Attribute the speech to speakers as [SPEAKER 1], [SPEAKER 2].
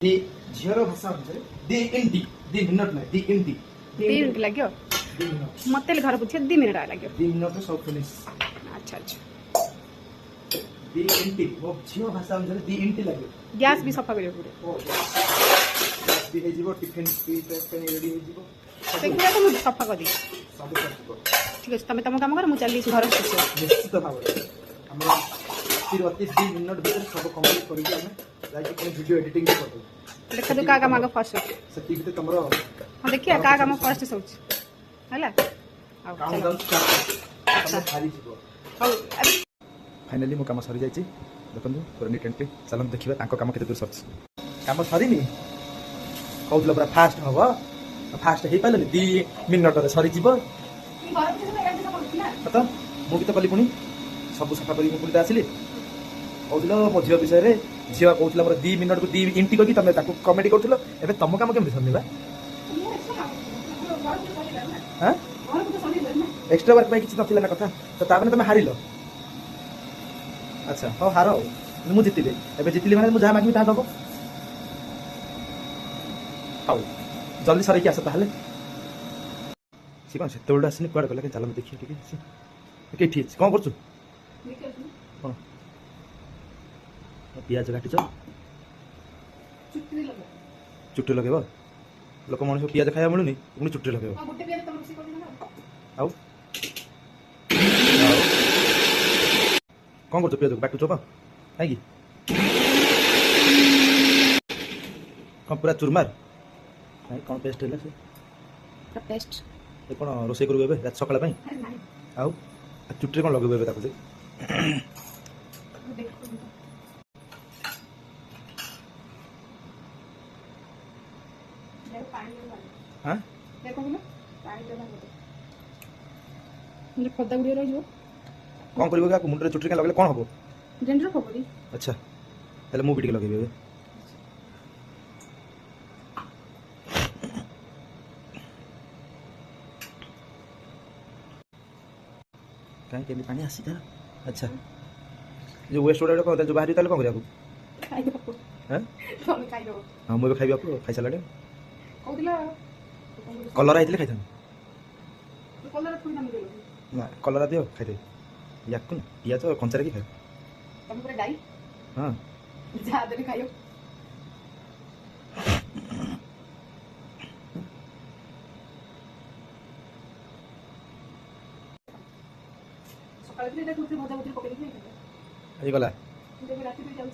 [SPEAKER 1] दी झीर भाषा अनुसार दी इंटी दी मिनट ना दी इंटी
[SPEAKER 2] दी मिनट लगे
[SPEAKER 1] दी मिनट
[SPEAKER 2] मत घर बुझे 2 मिनट लगे
[SPEAKER 1] दी मिनट में सब फिनिश।
[SPEAKER 2] अच्छा अच्छा
[SPEAKER 1] दी इंटी वो झीर भाषा अनुसार दी इंटी लगे
[SPEAKER 2] गैस भी सफा करियो पूरे
[SPEAKER 1] दी हे जीवो टिफिन पेन रेडी हे जीवो
[SPEAKER 2] सेगुड़ा तो मुझे सफा कर दी
[SPEAKER 1] सब सब
[SPEAKER 2] ठीक है तुम तुम काम कर मुझे चली घर
[SPEAKER 1] निश्चित भाव हमरा 30 मिनट भीतर सब कंप्लीट करके हमें जाके कोई वीडियो एडिटिंग भी कर दो।
[SPEAKER 2] देखा तो का काम आगे फर्स्ट
[SPEAKER 1] सती भी तमरो
[SPEAKER 2] हां देखिए का काम फर्स्ट सोच हला
[SPEAKER 1] काउंटडाउन स्टार्ट हम खाली जीवो। फाइनली मो काम सरी जाइछि देखंतु पूरा नीट एंड क्लीन चलन देखिबा तांको काम केते दूर सरछ काम सरीनी कहउतला पूरा फास्ट हबो फास्ट हे पाले 2 मिनट रे सरी जीवो तो मु भी तो कली पुनी सब सफा करी मु पुनी आसिली कहउतला मो झियो विषय रे झियो कहउतला मोर 2 मिनट को 2 इंटी ककी तमे ताको कमेडी करथुलो एबे तम काम केम सन्नी बा हां एक्स्ट्रा वर्क में किछ नथिला ना कथा तो ताबने तमे हारिलो अच्छा हो हारो मु जितिले एबे जितिले माने मु जा मागबी ता दबो हाउ जल्दी सरी के आस ताहले सी कोन से तोड़ आसनी कुआड गला के चल देखिए ठीक है के ठीक कोन करछु कोन पियाज काटी छ चुट्टी लगेबो लोक मनुष्य पियाज खाया मिलुनी पुनी चुट्टी लगेबो आउ कौन कर पियाज बाटू चोपा है कौन पूरा चुरमार नहीं कौन पेस्ट है से
[SPEAKER 2] पेस्ट
[SPEAKER 1] ये कौन रोसे करू एबे रात सकाळ पई आउ चुट्टी कौन लगेबो एबे ताको से हां
[SPEAKER 2] देखो ना पानी देना मुझे पता गुड़िया रही जो
[SPEAKER 1] कौन करिवो का मुंडरे चुट्टी का लगले कौन हबो
[SPEAKER 2] डेंडर खबरी
[SPEAKER 1] अच्छा ताले मु बिटी लगेबे एबे काहे के पानी आसी था अच्छा जो वेस्ट ओडा को जो बाहरी ताले कौन करिया
[SPEAKER 2] खाई दो
[SPEAKER 1] हैं
[SPEAKER 2] तुम खाई दो
[SPEAKER 1] हां मु खाइबा को खाइ सालाडे
[SPEAKER 2] कोदिला
[SPEAKER 1] कलर आइतले खाइथन
[SPEAKER 2] तो कलर थोड़ी ना मिले
[SPEAKER 1] ना कलर दियो खाइ दे याकुन पियाज कंचा रखी खाइ
[SPEAKER 2] तुम पूरा डाई
[SPEAKER 1] हां
[SPEAKER 2] जा दे खाइयो सकाळ के देखो भजा भजी पकड़ी के
[SPEAKER 1] आइ गला
[SPEAKER 2] देखो राती पे जाऊ